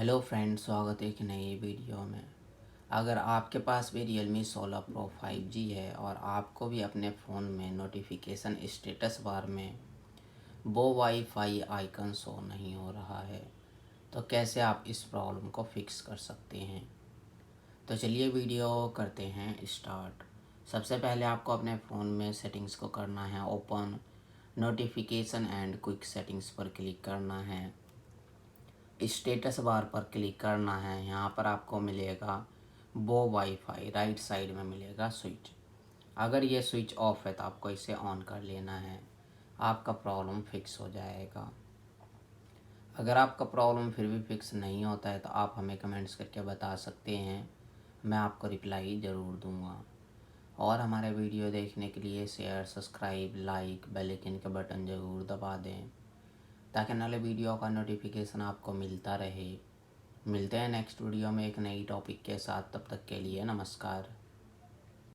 Hello friends, स्वागत है एक नई वीडियो में। अगर आपके पास भी Realme 16 Pro 5G है और आपको भी अपने फ़ोन में नोटिफिकेशन स्टेटस बार में वो वाईफाई आइकन शो नहीं हो रहा है, तो कैसे आप इस प्रॉब्लम को फिक्स कर सकते हैं। तो चलिए वीडियो करते हैं स्टार्ट। सबसे पहले आपको अपने फ़ोन में सेटिंग्स को करना है open, notification and quick settings पर क्लिक करना है, स्टेटस बार पर क्लिक करना है। यहाँ पर आपको मिलेगा वो वाईफाई, राइट साइड में मिलेगा स्विच। अगर ये स्विच ऑफ है तो आपको इसे ऑन कर लेना है, आपका प्रॉब्लम फिक्स हो जाएगा। अगर आपका प्रॉब्लम फिर भी फिक्स नहीं होता है तो आप हमें कमेंट्स करके बता सकते हैं, मैं आपको रिप्लाई ज़रूर दूंगा। और हमारे वीडियो देखने के लिए share, subscribe, like, bell icon के बटन ज़रूर दबा दें ताकि नए वीडियो का नोटिफिकेशन आपको मिलता रहे। मिलते हैं नेक्स्ट वीडियो में एक नई टॉपिक के साथ। तब तक के लिए नमस्कार।